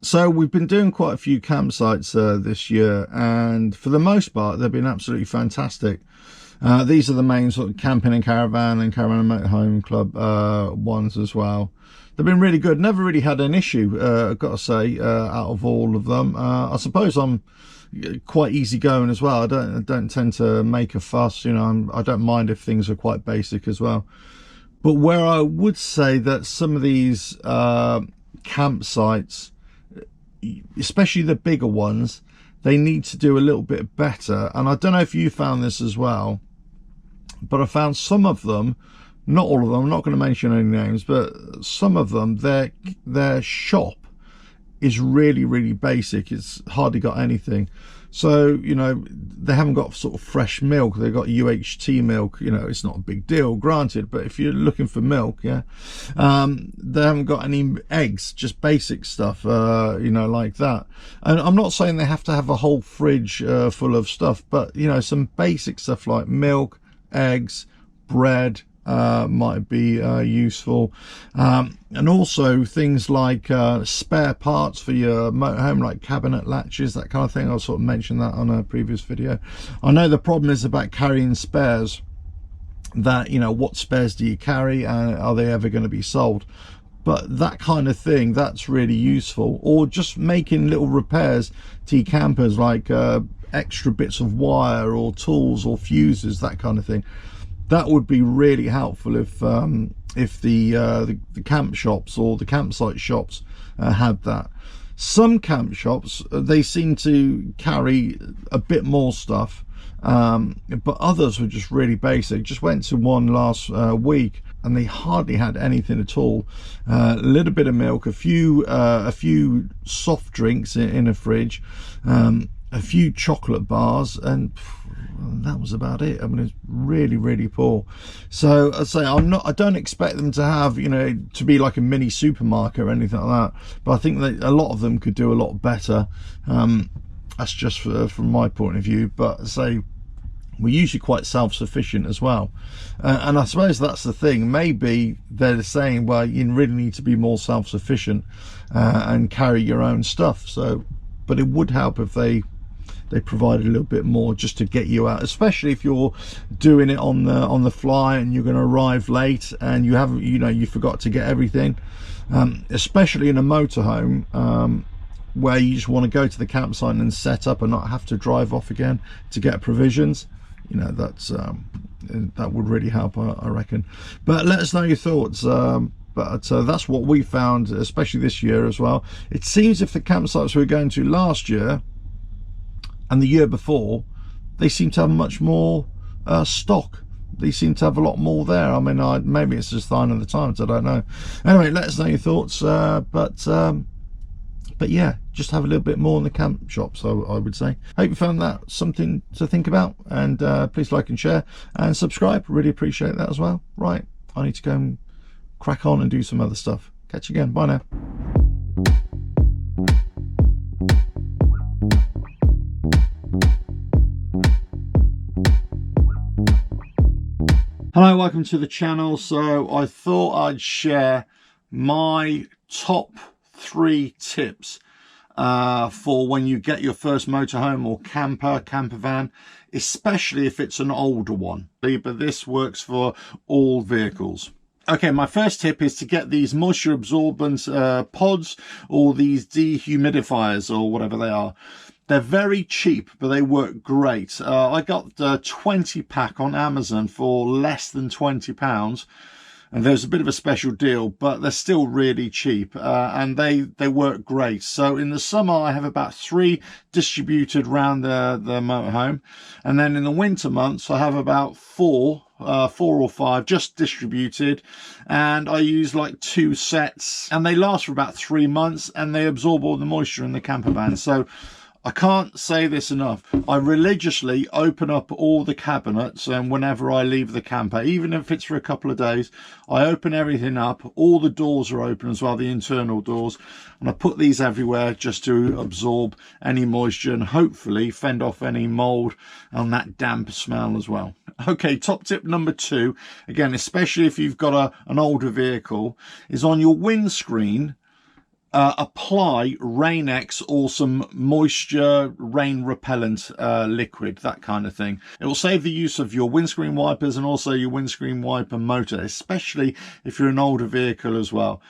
So we've been doing quite a few campsites this year, and for the most part they've been absolutely fantastic. These are the main sort of camping and caravan and motorhome club ones as well. They've been really good. Never really had an issue, I've got to say, out of all of them. I suppose I'm quite easygoing as well. I don't tend to make a fuss, you know. I don't mind if things are quite basic as well. But where I would say that some of these campsites, especially the bigger ones, they need to do a little bit better. And I don't know if you found this as well, but I found some of them, not all of them, I'm not going to mention any names, but some of them, their shop is really basic. It's hardly got anything. So, you know, they haven't got sort of fresh milk. They've got UHT milk. You know, it's not a big deal, granted, but if you're looking for milk, yeah, they haven't got any eggs, just basic stuff, you know, like that. And I'm not saying they have to have a whole fridge full of stuff, but, you know, some basic stuff like milk, eggs, bread, might be useful, and also things like spare parts for your motorhome, like cabinet latches, that kind of thing. I'll sort of mention that on a previous video. I know the problem is about carrying spares, that, you know, what spares do you carry and are they ever going to be sold? But that kind of thing, that's really useful. Or just making little repairs to your campers, like extra bits of wire or tools or fuses, that kind of thing. That would be really helpful if the camp shops or the campsite shops had that. Some camp shops, they seem to carry a bit more stuff, but others were just really basic. Just went to one last week and they hardly had anything at all. A little bit of milk, a few soft drinks in a fridge, a few chocolate bars, and that was about it. I mean, it's really poor. So I'd say I don't expect them to have, you know, to be like a mini supermarket or anything like that, but I think that a lot of them could do a lot better. That's just from my point of view. But say we're usually quite self-sufficient as well, and I suppose that's the thing. Maybe they're saying, well, you really need to be more self-sufficient and carry your own stuff. So, but it would help if they provided a little bit more just to get you out, especially if you're doing it on the fly and you're going to arrive late and you haven't, you know, you forgot to get everything, especially in a motorhome, where you just want to go to the campsite and set up and not have to drive off again to get provisions. You know, that's that would really help, I reckon. But let us know your thoughts. But that's what we found, especially this year as well. It seems if the campsites we were going to last year and the year before, they seem to have much more stock. They seem to have a lot more there. I mean, maybe it's just sign of the times, I don't know. Anyway, let us know your thoughts. But yeah, just have a little bit more in the camp shops, I would say. Hope you found that something to think about, and please like and share and subscribe. Really appreciate that as well. Right, I need to go and crack on and do some other stuff. Catch you again. Bye now. Hello, welcome to the channel. So I thought I'd share my top 3 tips for when you get your first motorhome or camper van, especially if it's an older one. But this works for all vehicles. Okay, my first tip is to get these moisture absorbent pods, or these dehumidifiers, or whatever they are. They're very cheap, but they work great. I got the 20 pack on Amazon for less than £20. And there's a bit of a special deal, but they're still really cheap, and they work great. So in the summer, I have about 3 distributed around the motorhome. And then in the winter months, I have about 4 or 5 just distributed, and I use like 2 sets, and they last for about 3 months, and they absorb all the moisture in the camper van. So I can't say this enough. I religiously open up all the cabinets, and whenever I leave the camper, even if it's for a couple of days, I open everything up. All the doors are open as well, the internal doors, and I put these everywhere just to absorb any moisture and hopefully fend off any mold and that damp smell as well. Okay, top tip number 2, again, especially if you've got an older vehicle, is on your windscreen. apply Rain-X or some moisture rain repellent liquid, that kind of thing. It will save the use of your windscreen wipers and also your windscreen wiper motor, especially if you're an older vehicle as well.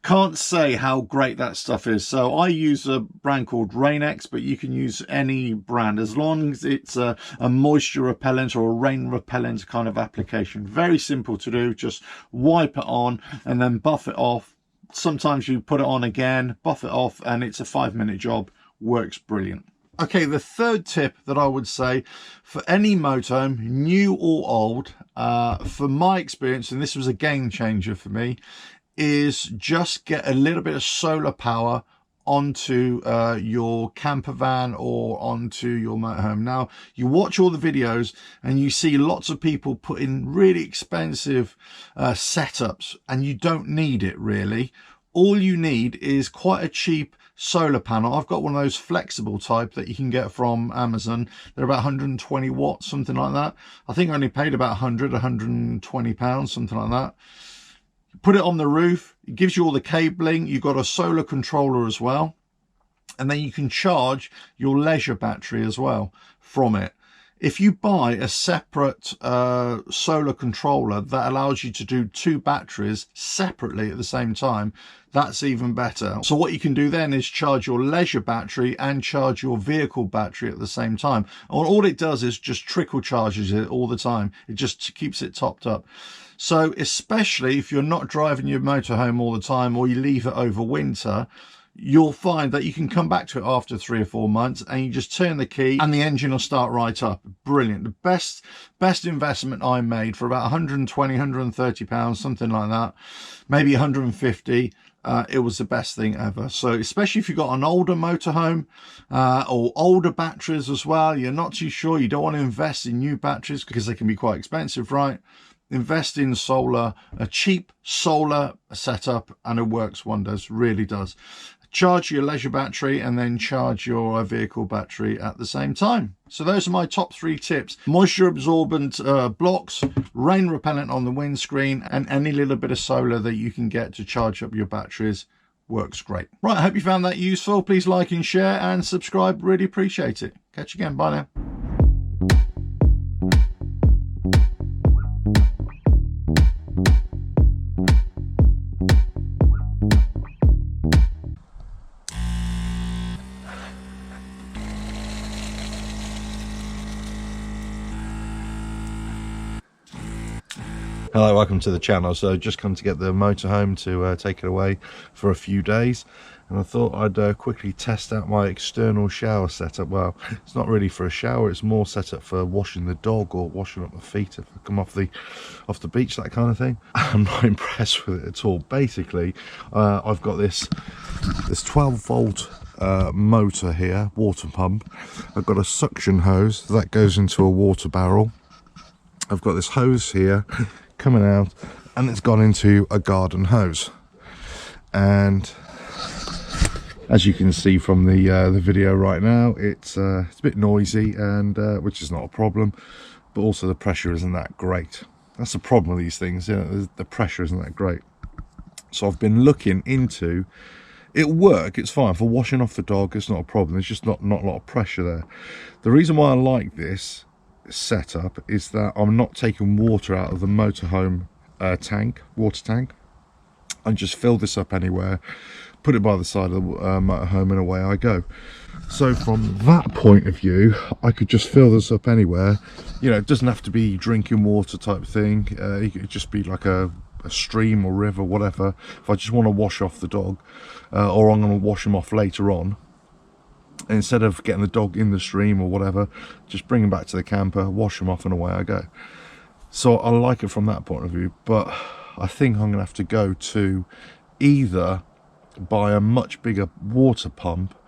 Can't say how great that stuff is. So I use a brand called Rain-X, but you can use any brand as long as it's a moisture repellent or a rain repellent kind of application. Very simple to do. Just wipe it on and then buff it off. Sometimes you put it on again, buff it off, and it's a 5-minute job. Works brilliant. Okay, the third tip that I would say for any motorhome, new or old, for my experience, and this was a game changer for me, is just get a little bit of solar power onto your camper van or onto your motorhome. Now, you watch all the videos and you see lots of people put in really expensive setups, and you don't need it really. All you need is quite a cheap solar panel. I've got one of those flexible type that you can get from Amazon. They're about 120 watts, something like that. I think I only paid about 120 pounds, something like that. Put it on the roof. It gives you all the cabling. You've got a solar controller as well, and then you can charge your leisure battery as well from it. If you buy a separate solar controller that allows you to do 2 batteries separately at the same time, that's even better. So what you can do then is charge your leisure battery and charge your vehicle battery at the same time. And all it does is just trickle charges it all the time. It just keeps it topped up. So especially if you're not driving your motorhome all the time, or you leave it over winter, you'll find that you can come back to it after 3 or 4 months and you just turn the key and the engine will start right up. Brilliant. The best investment I made for about 120, 130 pounds, something like that, maybe 150. It was the best thing ever. So especially if you've got an older motorhome or older batteries as well, you're not too sure, you don't want to invest in new batteries because they can be quite expensive, right? Invest in solar, a cheap solar setup, and it works wonders, really does. Charge your leisure battery and then charge your vehicle battery at the same time. So those are my top 3 tips. Moisture absorbent blocks, rain repellent on the windscreen, and any little bit of solar that you can get to charge up your batteries works great. Right, I hope you found that useful. Please like and share and subscribe. Really appreciate it. Catch you again. Bye now. Hello, welcome to the channel. So just come to get the motorhome to take it away for a few days, and I thought I'd quickly test out my external shower setup. Well, it's not really for a shower, it's more set up for washing the dog or washing up my feet if I come off the beach, that kind of thing. I'm not impressed with it at all. Basically, I've got this 12-volt motor here, water pump. I've got a suction hose that goes into a water barrel. I've got this hose here coming out, and it's gone into a garden hose. And as you can see from the video right now, it's a bit noisy, and which is not a problem, but also the pressure isn't that great. That's the problem with these things, you know, the pressure isn't that great. So I've been looking into, it'll work, it's fine for washing off the dog, it's not a problem, there's just not a lot of pressure there. The reason why I like this setup is that I'm not taking water out of the motorhome water tank. I just fill this up anywhere, put it by the side of the motorhome, and away I go. So from that point of view, I could just fill this up anywhere. You know, it doesn't have to be drinking water type thing. It could just be like a stream or river, whatever. If I just want to wash off the dog, or I'm going to wash him off later on, instead of getting the dog in the stream or whatever, just bring him back to the camper, wash him off, and away I go. So I like it from that point of view, but I think I'm gonna have to go to either buy a much bigger water pump,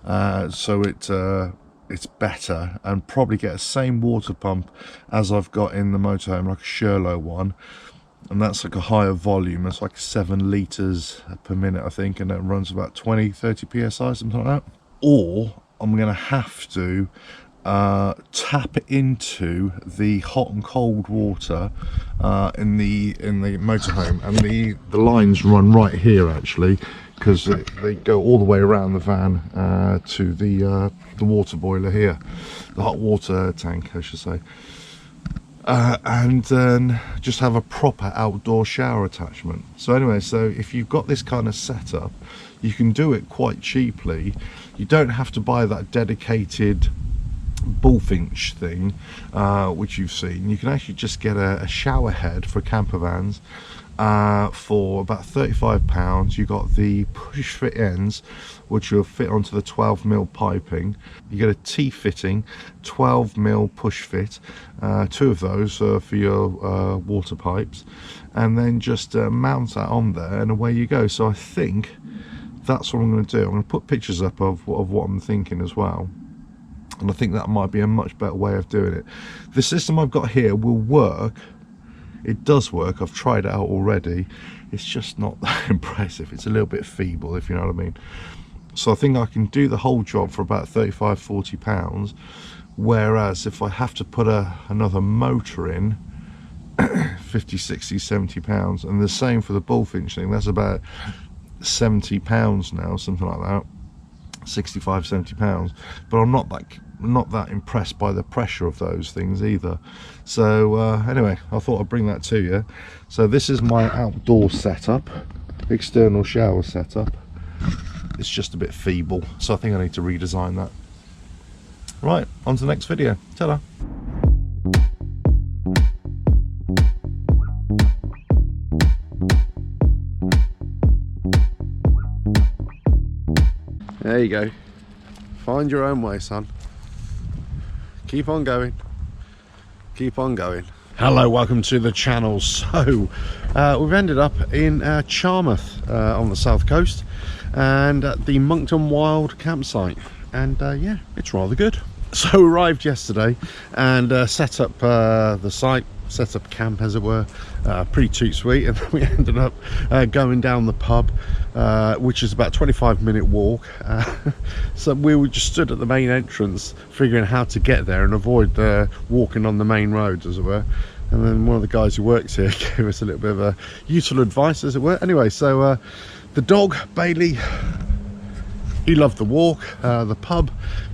so it's better, and probably get the same water pump as I've got in the motorhome, like a Sherlow one, and that's like a higher volume. It's like 7 litres per minute, I think, and it runs about 20-30 psi, something like that. Or I'm going to have to tap into the hot and cold water in the motorhome, and the lines run right here actually, because they go all the way around the van to the water boiler here, the hot water tank I should say, and then just have a proper outdoor shower attachment. So anyway, so if you've got this kind of setup, you can do it quite cheaply. You don't have to buy that dedicated bullfinch thing which you've seen. You can actually just get a shower head for camper vans for about £35. You got the push fit ends which will fit onto the 12mm piping. You get a T-fitting 12mm push fit, 2 of those for your water pipes, and then just mount that on there and away you go. So I think that's what I'm going to do. I'm going to put pictures up of what I'm thinking as well, and I think that might be a much better way of doing it. The system I've got here will work. It does work. I've tried it out already. It's just not that impressive. It's a little bit feeble, if you know what I mean. So I think I can do the whole job for about £35–40, whereas if I have to put another motor in, £50–60–70, and the same for the bullfinch thing, that's about £70 now, something like that, £65–70. But I'm not that impressed by the pressure of those things either. So anyway, I thought I'd bring that to you. So this is my outdoor setup, external shower setup. It's just a bit feeble, so I think I need to redesign that. Right, on to the next video. Ta-da. There you go. Find your own way, son. Keep on going. Keep on going. Hello, welcome to the channel. So we've ended up in Charmouth on the south coast, and at the Monkton Wild campsite, and yeah, it's rather good. So arrived yesterday and set up the site, set up camp as it were, pretty toot sweet, and we ended up going down the pub, which is about a 25-minute walk. So we were just stood at the main entrance figuring how to get there and avoid walking on the main roads as it were, and then one of the guys who works here gave us a little bit of a useful advice as it were. Anyway, so the dog Bailey, he loved the walk, the pub,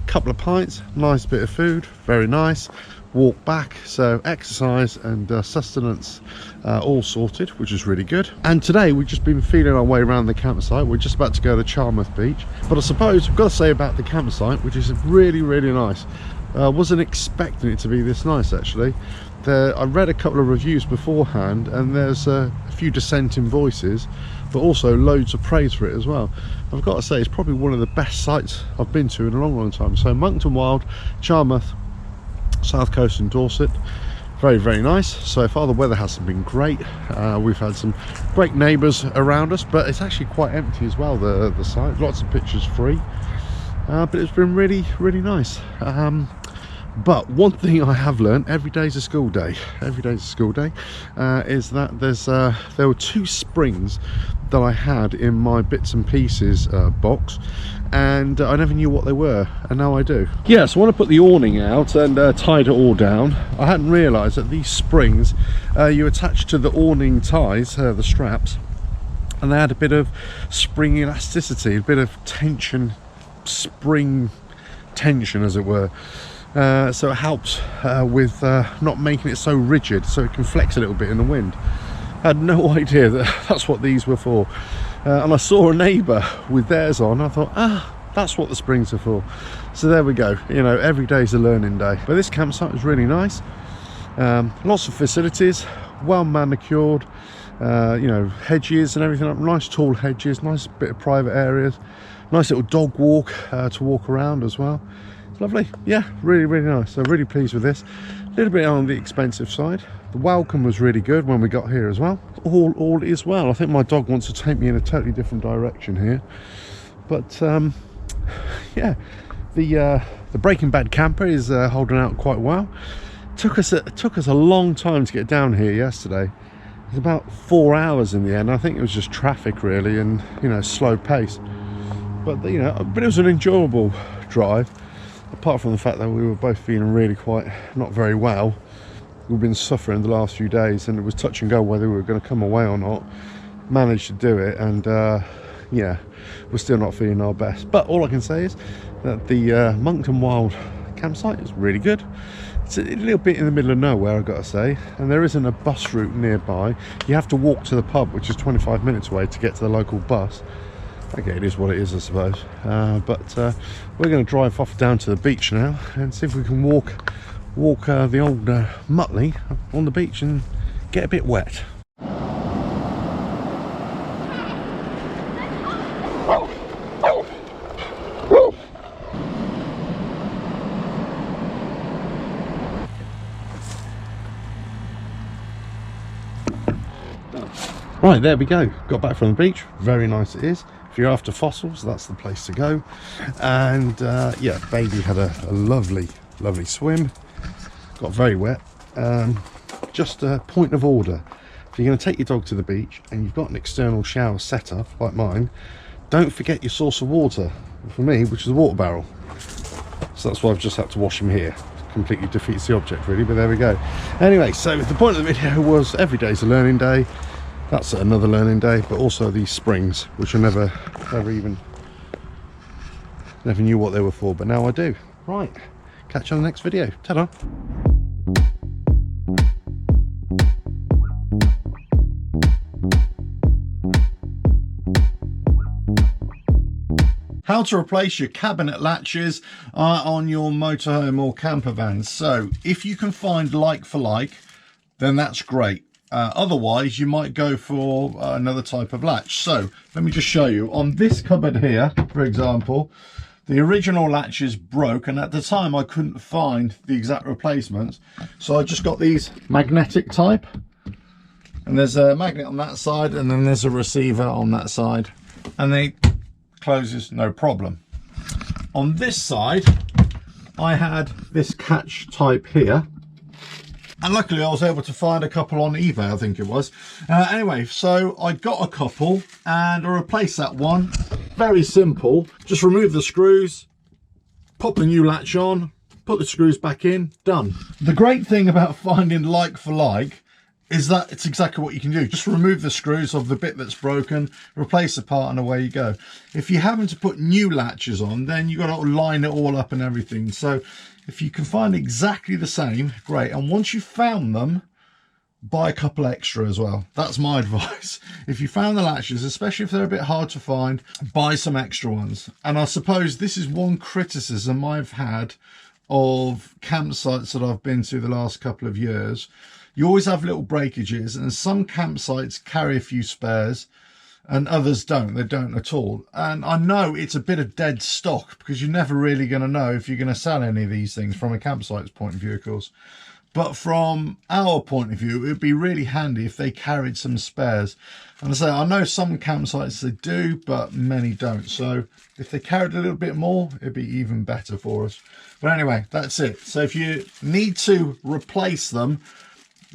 couple of pints, nice bit of food, very nice. Walk back, so exercise and sustenance all sorted, which is really good. And today we've just been feeling our way around the campsite. We're just about to go to Charmouth Beach, but I suppose I've got to say about the campsite, which is really nice. Wasn't expecting it to be this nice actually. I read a couple of reviews beforehand, and there's a few dissenting voices, but also loads of praise for it as well. I've got to say it's probably one of the best sites I've been to in a long time. So Monkton Wild, Charmouth, south coast in Dorset, very nice. So far the weather hasn't been great. We've had some great neighbours around us, but it's actually quite empty as well, the site. Lots of pictures free, but it's been really nice. But one thing I have learned, every day's a school day, is that there were 2 springs that I had in my bits and pieces box, and I never knew what they were, and now I do. Yeah, so when I put the awning out and tied it all down, I hadn't realised that these springs, you attach to the awning ties, the straps, and they had a bit of spring elasticity, a bit of tension, spring tension as it were. So it helps with not making it so rigid, so it can flex a little bit in the wind. I had no idea that that's what these were for, and I saw a neighbour with theirs on. I thought, that's what the springs are for. So there we go, you know, every day's a learning day. But this campsite was really nice. Lots of facilities, well manicured, you know, hedges and everything, nice tall hedges, nice bit of private areas, nice little dog walk to walk around as well. Lovely, yeah, really nice. So really pleased with this. A little bit on the expensive side. The welcome was really good when we got here as well. All is well. I think my dog wants to take me in a totally different direction here, but yeah, the Breaking Bad camper is holding out quite well. Took us a long time to get down here yesterday. It was about 4 hours in the end. I think it was just traffic really, and you know, slow pace. But you know, but it was an enjoyable drive. apart from the fact that we were both feeling really quite not very well, we've been suffering the last few days, and it was touch and go whether we were going to come away or not. Managed to do it, and yeah, we're still not feeling our best. But all I can say is that the Moncton Wild campsite is really good. It's a little bit in the middle of nowhere, I've got to say, and there isn't a bus route nearby. You have to walk to the pub, which is 25 minutes away, to get to the local bus. Okay, it is what it is, I suppose. But we're going to drive off down to the beach now and see if we can walk the old Mutley on the beach and get a bit wet. Right, there we go. Got back from the beach. Very nice it is. If you're after fossils, that's the place to go. And yeah, baby had a lovely swim. Got very wet. Just a point of order: if you're going to take your dog to the beach and you've got an external shower set up like mine, don't forget your source of water. For me, which is a water barrel. So that's why I've just had to wash him here. Completely defeats the object, really, but there we go. Anyway, so the point of the video was every day's a learning day. That's another learning day, but also these springs, which I never knew what they were for, but now I do. Right, catch you on the next video. Ta-da! How to replace your cabinet latches on your motorhome or camper van. So if you can find like for like, then that's great. Otherwise you might go for another type of latch. So let me just show you on this cupboard here, for example, the original latches broke, and at the time I couldn't find the exact replacements, so I just got these magnetic type, and there's a magnet on that side and then there's a receiver on that side, and they closes no problem. On this side I had this catch type here, and luckily I was able to find a couple on eBay, I think it was. Anyway, so I got a couple and I replaced that one. Very simple. Just remove the screws, pop the new latch on, put the screws back in, done. The great thing about finding like for like is that it's exactly what you can do. Just remove the screws of the bit that's broken, replace the part, and away you go. If you're having to put new latches on, then you've got to line it all up and everything. So if you can find exactly the same, great. And once you've found them, buy a couple extra as well. That's my advice. If you found the latches, especially if they're a bit hard to find, buy some extra ones. And I suppose this is one criticism I've had of campsites that I've been to the last couple of years. You always have little breakages, and some campsites carry a few spares and others don't. They don't at all. And I know it's a bit of dead stock because you're never really going to know if you're going to sell any of these things from a campsite's point of view, of course. But from our point of view, it would be really handy if they carried some spares. And I say, I know some campsites they do, but many don't. So if they carried a little bit more, it'd be even better for us. But anyway, that's it. So if you need to replace them,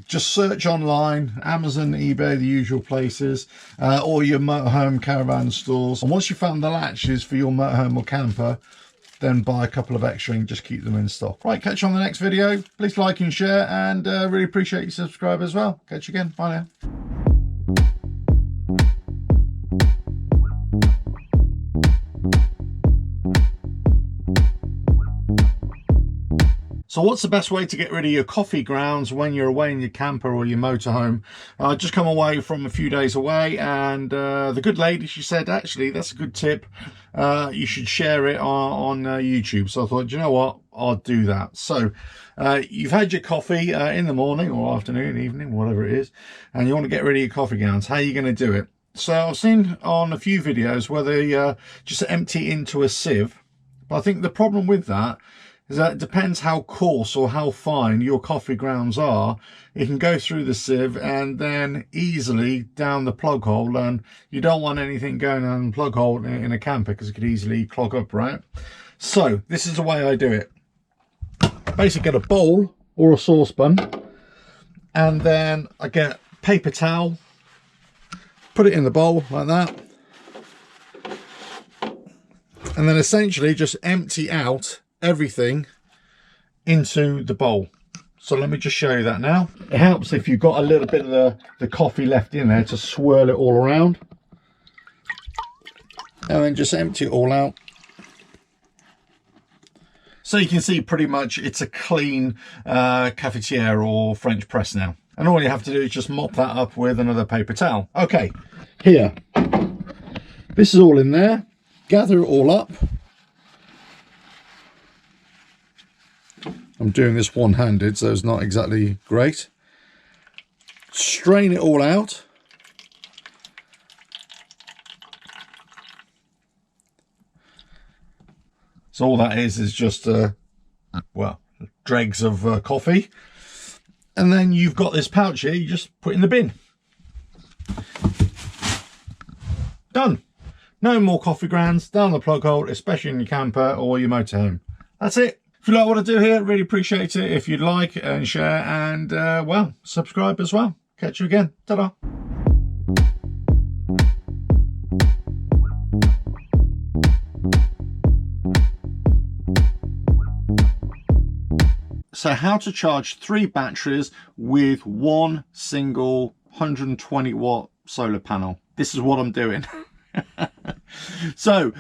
just search online, Amazon, eBay, the usual places, or your motorhome caravan stores. And once you found the latches for your motorhome or camper, then buy a couple of extra and just keep them in stock. Right, catch you on the next video. Please like and share, and really appreciate you subscribe as well. Catch you again. Bye now. So what's the best way to get rid of your coffee grounds when you're away in your camper or your motorhome? I just come away from a few days away, and the good lady, she said, actually, that's a good tip. You should share it on YouTube. So I thought, you know what, I'll do that. So you've had your coffee in the morning or afternoon, evening, whatever it is, and you want to get rid of your coffee grounds. How are you going to do it? So I've seen on a few videos where they just empty into a sieve. But I think the problem with that is that it depends how coarse or how fine your coffee grounds are. It can go through the sieve and then easily down the plug hole, and you don't want anything going down the plug hole in a camper because it could easily clog up, right? So this is the way I do it. Basically get a bowl or a saucepan, and then I get paper towel, put it in the bowl like that, and then essentially just empty out everything into the bowl. So let me just show you that now. It helps if you've got a little bit of the coffee left in there to swirl it all around. And then just empty it all out. So you can see pretty much it's a clean cafetiere or French press now. And all you have to do is just mop that up with another paper towel. Okay, here. This is all in there. Gather it all up. I'm doing this one-handed, so it's not exactly great. Strain it all out. So all that is just, well, dregs of coffee. And then you've got this pouch here, you just put in the bin. Done. No more coffee grounds down the plug hole, especially in your camper or your motorhome. That's it. If you like what I do here, really appreciate it. If you'd like and share and, well, subscribe as well. Catch you again. Ta-da. So how to charge 3 batteries with one single 120 watt solar panel. This is what I'm doing. So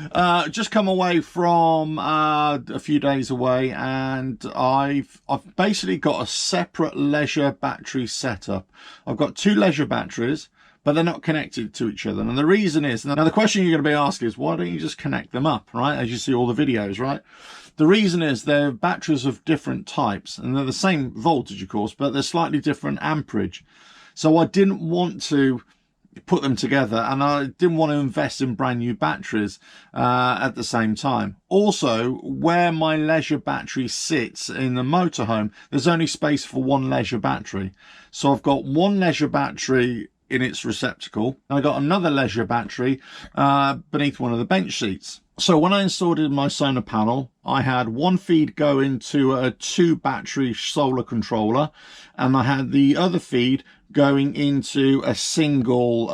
just come away from a few days away, and I've basically got a separate leisure battery setup. I've got 2 leisure batteries, but they're not connected to each other. And the reason is, now the question you're going to be asking is, why don't you just connect them up, right? As you see all the videos, right? The reason is they're batteries of different types, and they're the same voltage, of course, but they're slightly different amperage. So I didn't want to put them together, and I didn't want to invest in brand new batteries at the same time. Also, where my leisure battery sits in the motorhome, there's only space for 1 leisure battery. So I've got 1 leisure battery in its receptacle, and I got another leisure battery beneath one of the bench seats. So when I installed in my solar panel, I had 1 feed go into a 2 battery solar controller, and I had the other feed going into a single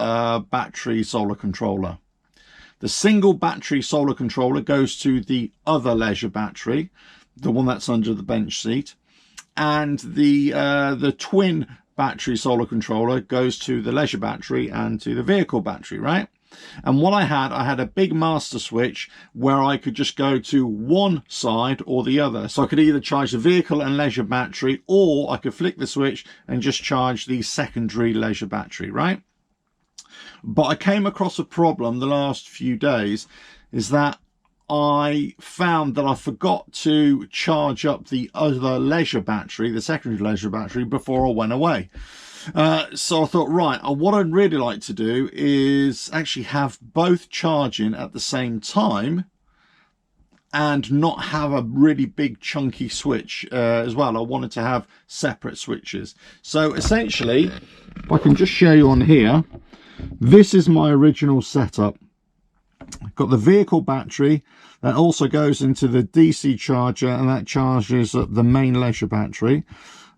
battery solar controller. The single battery solar controller goes to the other leisure battery, the one that's under the bench seat, and the twin battery solar controller goes to the leisure battery and to the vehicle battery, right? And what I had a big master switch where I could just go to one side or the other. So I could either charge the vehicle and leisure battery, or I could flick the switch and just charge the secondary leisure battery, right? But I came across a problem the last few days, is that I found that I forgot to charge up the other leisure battery, the secondary leisure battery, before I went away. So I thought, right, what I'd really like to do is actually have both charging at the same time and not have a really big chunky switch as well. I wanted to have separate switches. So essentially, if I can just show you on here, this is my original setup. I've got the vehicle battery that also goes into the DC charger, and that charges up the main leisure battery.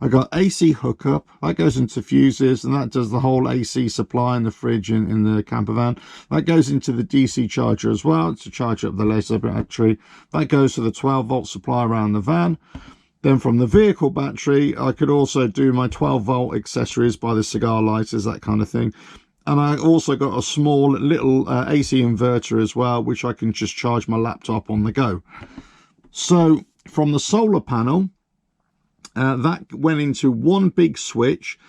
I got AC hookup that goes into fuses, and that does the whole AC supply in the fridge in the camper van. That goes into the DC charger as well to charge up the leisure battery. That goes to the 12-volt supply around the van. Then from the vehicle battery, I could also do my 12-volt accessories by the cigar lighters, that kind of thing. And I also got a small little AC inverter as well, which I can just charge my laptop on the go. So from the solar panel, that went into one big switch,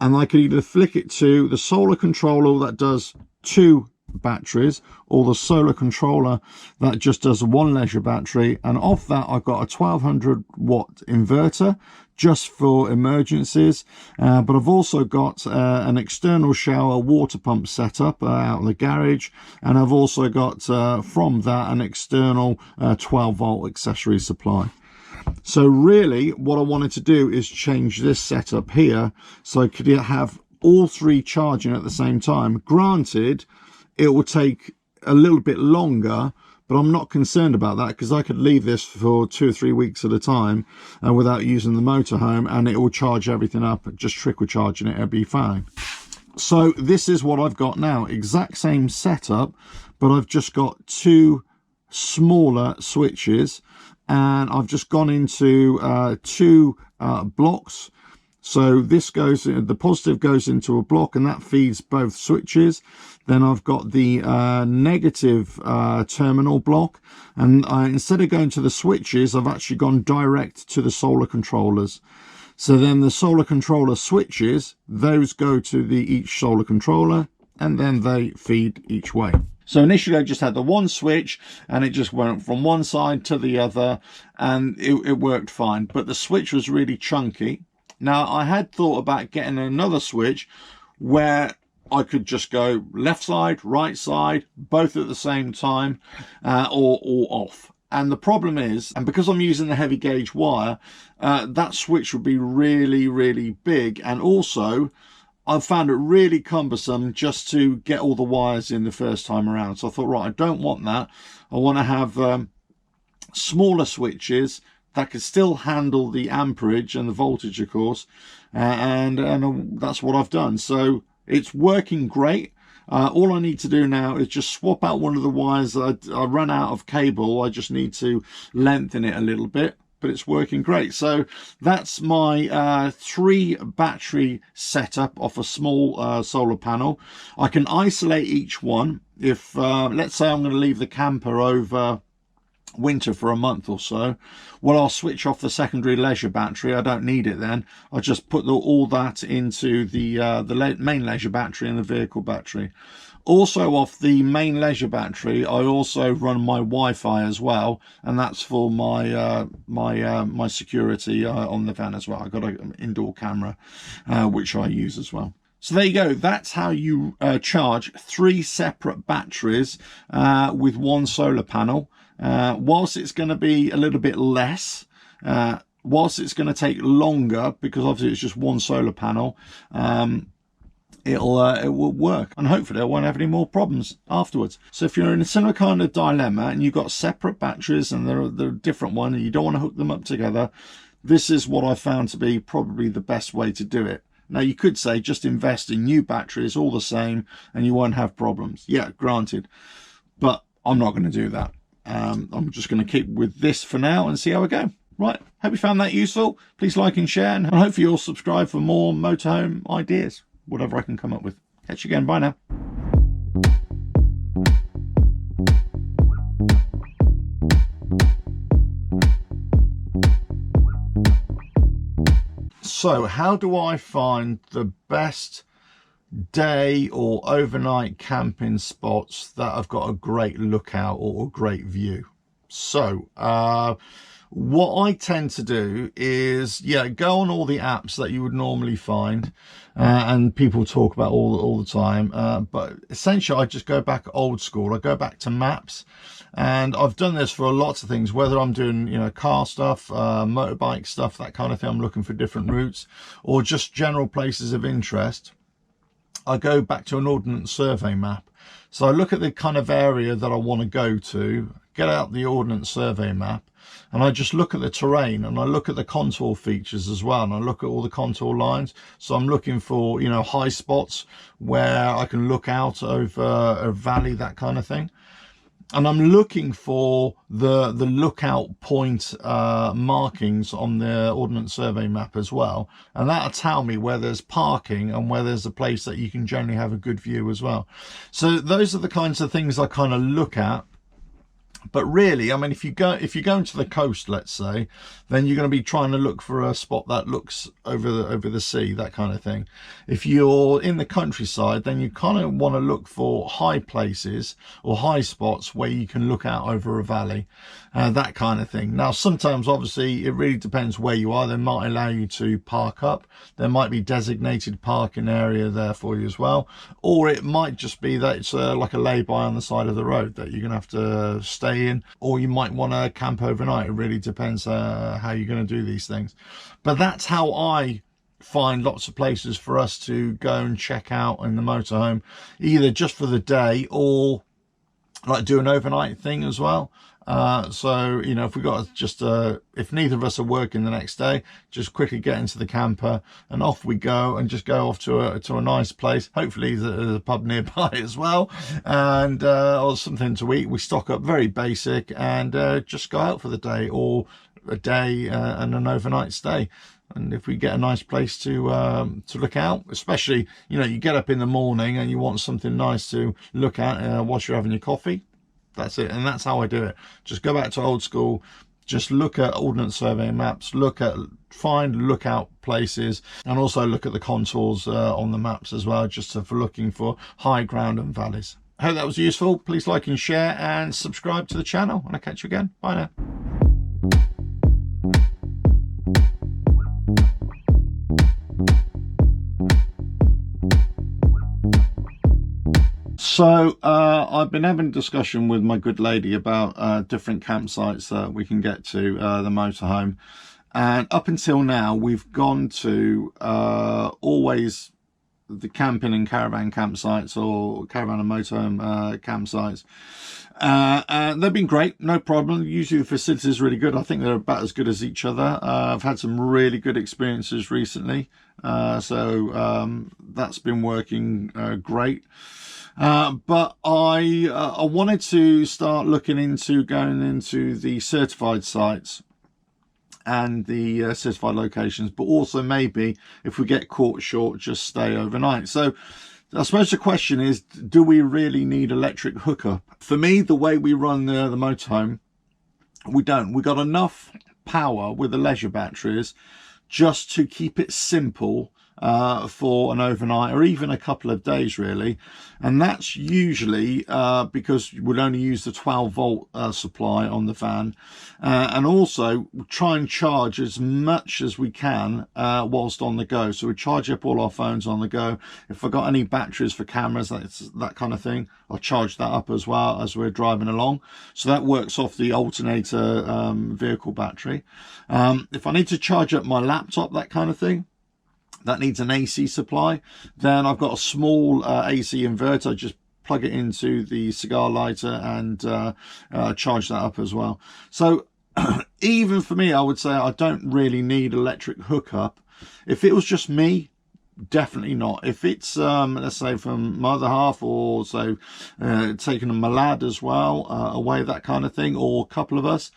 and I could either flick it to the solar controller that does 2 batteries, or the solar controller that just does 1 leisure battery. And off that, I've got a 1200 watt inverter just for emergencies, but I've also got an external shower water pump setup out of the garage, and I've also got from that an external 12-volt accessory supply. So really what I wanted to do is change this setup here so I could have all 3 charging at the same time. Granted, it will take a little bit longer, but I'm not concerned about that, because I could leave this for 2 or 3 weeks at a time without using the motorhome, and it will charge everything up, just trickle charging it, it'll be fine. So this is what I've got now, exact same setup, but I've just got 2 smaller switches, and I've just gone into two blocks. So this goes, the positive goes into a block, and that feeds both switches. Then I've got the negative terminal block, and instead of going to the switches, I've actually gone direct to the solar controllers. So then the solar controller switches, those go to each solar controller, and then they feed each way. So initially I just had the one switch, and it just went from one side to the other, and it worked fine. But the switch was really chunky. Now, I had thought about getting another switch where I could just go left side, right side, both at the same time, or off. And the problem is, and because I'm using the heavy gauge wire, that switch would be really, really big. And also, I've found it really cumbersome just to get all the wires in the first time around. So I thought, right, I don't want that. I want to have smaller switches that could still handle the amperage and the voltage, of course, and that's what I've done. So it's working great. All I need to do now is just swap out one of the wires. I run out of cable. I just need to lengthen it a little bit, but it's working great. So that's my 3 battery setup off a small solar panel. I can isolate each one. If let's say I'm going to leave the camper over winter for a month or so, well, I'll switch off the secondary leisure battery. I don't need it then. I'll just put all that into the main leisure battery and the vehicle battery. Also, off the main leisure battery, I also run my Wi-Fi as well, and that's for my my security on the van as well. I've got an indoor camera which I use as well. So there you go. That's how you charge 3 separate batteries with one solar panel. Whilst it's going to be a little bit less, whilst it's going to take longer, because obviously it's just one solar panel, it will work, and hopefully I won't have any more problems afterwards. So if you're in a similar kind of dilemma and you've got separate batteries and they're a different one and you don't want to hook them up together, this is what I found to be probably the best way to do it. Now, you could say just invest in new batteries, all the same, and you won't have problems. Yeah, granted, but I'm not going to do that. I'm just going to keep with this for now and see how we go. Right, hope you found that useful. Please like and share, and hopefully you'll subscribe for more motorhome ideas, whatever I can come up with. Catch you again. Bye now. So how do I find the best day or overnight camping spots that have got a great lookout or a great view? So what I tend to do is, go on all the apps that you would normally find and people talk about all the time, but essentially I just go back old school. I go back to maps, and I've done this for lots of things, whether I'm doing car stuff, motorbike stuff, that kind of thing. I'm looking for different routes, or just general places of interest. I go back to an ordnance survey map. So I look at the kind of area that I want to go to, get out the ordnance survey map, and I just look at the terrain, and I look at the contour features as well, and I look at all the contour lines. So I'm looking for high spots where I can look out over a valley, that kind of thing. And I'm looking for the lookout point markings on the ordnance survey map as well, and that'll tell me where there's parking and where there's a place that you can generally have a good view as well. So those are the kinds of things I kind of look at. But really, I mean, if you're going to the coast, let's say, then you're going to be trying to look for a spot that looks over the sea, that kind of thing. If you're in the countryside, then you kind of want to look for high places or high spots where you can look out over a valley, that kind of thing. Now, sometimes, obviously, it really depends where you are. They might allow you to park up. There might be designated parking area there for you as well. Or it might just be that it's like a lay-by on the side of the road that you're going to have to stay in, or you might want to camp overnight. It really depends how you're going to do these things. But that's how I find lots of places for us to go and check out in the motorhome, either just for the day or like do an overnight thing as well. So, you know, if we got just if neither of us are working the next day, just quickly get into the camper and off we go, and just go off to a nice place. Hopefully there's a pub nearby as well, and or something to eat. We stock up very basic and just go out for the day, or a day and an overnight stay. And if we get a nice place to look out, especially, you know, you get up in the morning and you want something nice to look at whilst you're having your coffee, that's it. And that's how I do it. Just go back to old school, just look at Ordnance Survey maps, find lookout places, and also look at the contours on the maps as well, just for looking for high ground and valleys. I hope that was useful. Please like and share and subscribe to the channel, and I'll catch you again. Bye now. So I've been having a discussion with my good lady about different campsites that we can get to the motorhome, and up until now we've gone to always the camping and caravan campsites, or caravan and motorhome campsites, and they've been great, no problem. Usually the facility is really good. I think they're about as good as each other. I've had some really good experiences recently, so that's been working great. But I wanted to start looking into going into the certified sites and the certified locations, but also maybe if we get caught short, just stay overnight. So I suppose the question is, do we really need electric hookup? For me, the way we run the motorhome, we don't. We got enough power with the leisure batteries just to keep it simple for an overnight or even a couple of days really, and that's usually because we'll only use the 12-volt supply on the van, and also try and charge as much as we can whilst on the go. So we charge up all our phones on the go. If I've got any batteries for cameras, that kind of thing, I'll charge that up as well as we're driving along. So that works off the alternator vehicle battery. If I need to charge up my laptop, that kind of thing, that needs an AC supply, then I've got a small AC inverter. I just plug it into the cigar lighter and charge that up as well. So even for me, I would say I don't really need electric hookup. If it was just me, definitely not. If it's let's say from my other half, or so taking my lad as well away, that kind of thing, or a couple of us,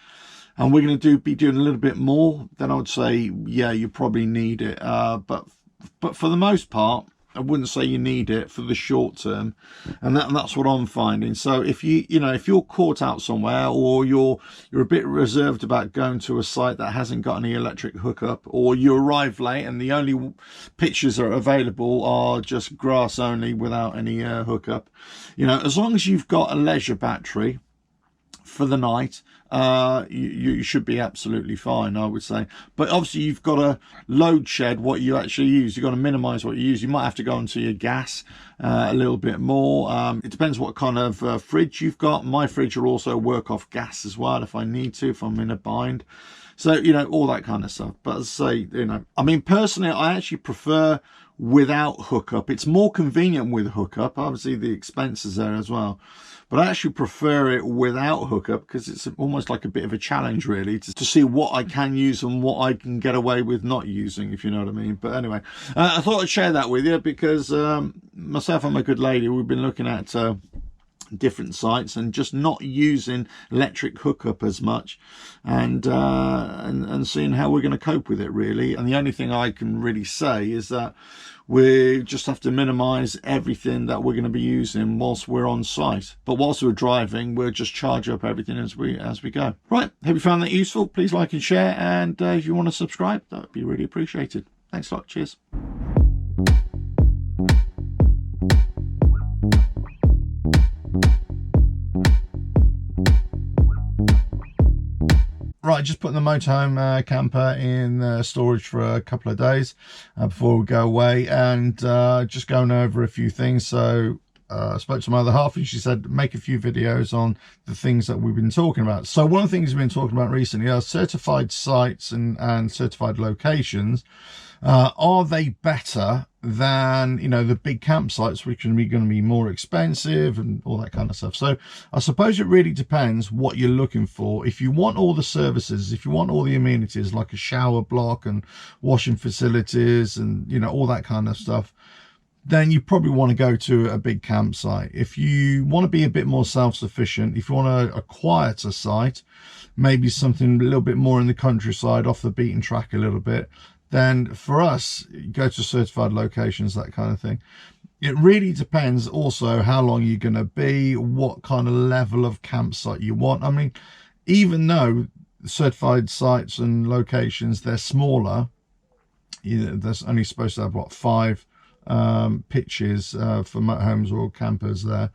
and we're going to be doing a little bit more, then I would say, yeah, you probably need it. But for the most part, I wouldn't say you need it for the short term, and that's what I'm finding. So if if you're caught out somewhere, or you're a bit reserved about going to a site that hasn't got any electric hookup, or you arrive late and the only pictures that are available are just grass only without any hookup, as long as you've got a leisure battery for the night, you should be absolutely fine, I would say. But obviously you've got to load shed what you actually use. You've got to minimize what you use. You might have to go onto your gas a little bit more. It depends what kind of fridge you've got. My fridge will also work off gas as well if I need to, if I'm in a bind. So all that kind of stuff. But as I say, I mean, personally, I actually prefer without hookup. It's more convenient with hookup. Obviously the expenses there as well, but I actually prefer it without hookup, because it's almost like a bit of a challenge really to see what I can use and what I can get away with not using, if you know what I mean. But anyway, I thought I'd share that with you, because myself and my good lady, we've been looking at different sites and just not using electric hookup as much, and seeing how we're going to cope with it really. And the only thing I can really say is that we just have to minimize everything that we're going to be using whilst we're on site, but whilst we're driving, we'll just charge up everything as we go. Right, hope you found that useful. Please like and share, and if you want to subscribe, that would be really appreciated. Thanks a lot. Cheers. Right, just putting the motorhome camper in storage for a couple of days before we go away, and just going over a few things. So spoke to my other half, and she said make a few videos on the things that we've been talking about. So one of the things we've been talking about recently are certified sites and certified locations. Are they better than, you know, the big campsites, which are going to be more expensive and all that kind of stuff? So I suppose it really depends what you're looking for. If you want all the services, if you want all the amenities like a shower block and washing facilities and, you know, all that kind of stuff, then you probably want to go to a big campsite. If you want to be a bit more self-sufficient, if you want a quieter site, maybe something a little bit more in the countryside, off the beaten track a little bit, then for us, go to certified locations, that kind of thing. It really depends also how long you're going to be, what kind of level of campsite you want. I mean, even though certified sites and locations, they're smaller, there's only supposed to have, what, 5 pitches for motorhomes or campers there,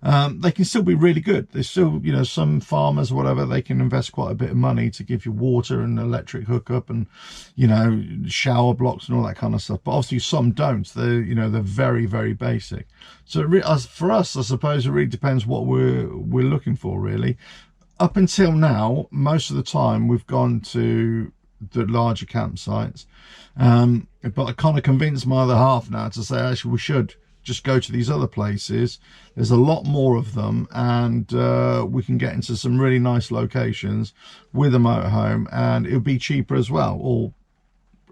they can still be really good. There's still, you know, some farmers or whatever, they can invest quite a bit of money to give you water and electric hookup and, you know, shower blocks and all that kind of stuff. But obviously some don't. They're, you know, they're very, very basic. So for us, I suppose it really depends what we're looking for, really. Up until now, most of the time we've gone to the larger campsites, but I kind of convinced my other half now to say actually we should just go to these other places. There's a lot more of them, and we can get into some really nice locations with a motorhome, and it'll be cheaper as well, or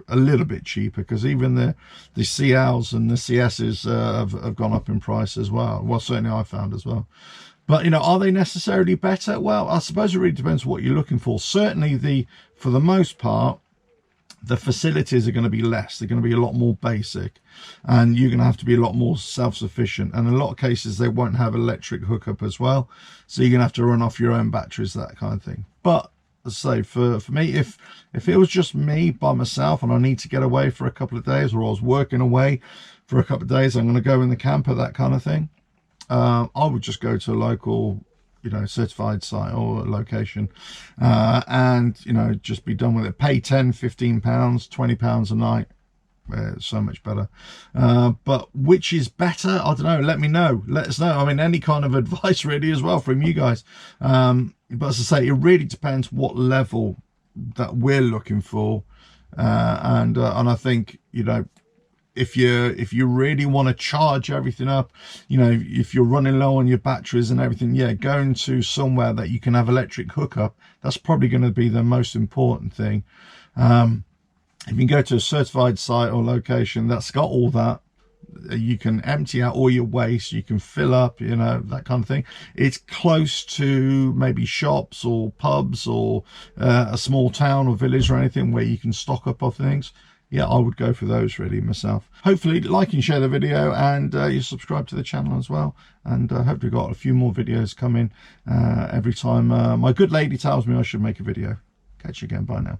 a little bit cheaper, because even the CLs and the CSs have gone up in price as well. Well, certainly I found as well. But, you know, are they necessarily better? Well, I suppose it really depends what you're looking for. Certainly, for the most part, the facilities are going to be less. They're going to be a lot more basic, and you're going to have to be a lot more self-sufficient. And in a lot of cases, they won't have electric hookup as well. So you're going to have to run off your own batteries, that kind of thing. But as I say, for me, if it was just me by myself and I need to get away for a couple of days, or I was working away for a couple of days, I'm going to go in the camper, that kind of thing, I would just go to a local, you know, certified site or location, and, you know, just be done with it. Pay 10, 15 pounds, 20 pounds a night. So much better. But which is better? I don't know. Let me know. Let us know. I mean, any kind of advice really as well from you guys. But as I say, it really depends what level that we're looking for. And I think, you know, if you really want to charge everything up, you know, if you're running low on your batteries and everything, yeah, going to somewhere that you can have electric hookup, that's probably going to be the most important thing. If you can go to a certified site or location that's got all that, you can empty out all your waste, you can fill up, you know, that kind of thing. It's close to maybe shops or pubs or a small town or village or anything where you can stock up on things. Yeah, I would go for those really myself. Hopefully like and share the video, and you subscribe to the channel as well. And hopefully got a few more videos coming every time my good lady tells me I should make a video. Catch you again. Bye now.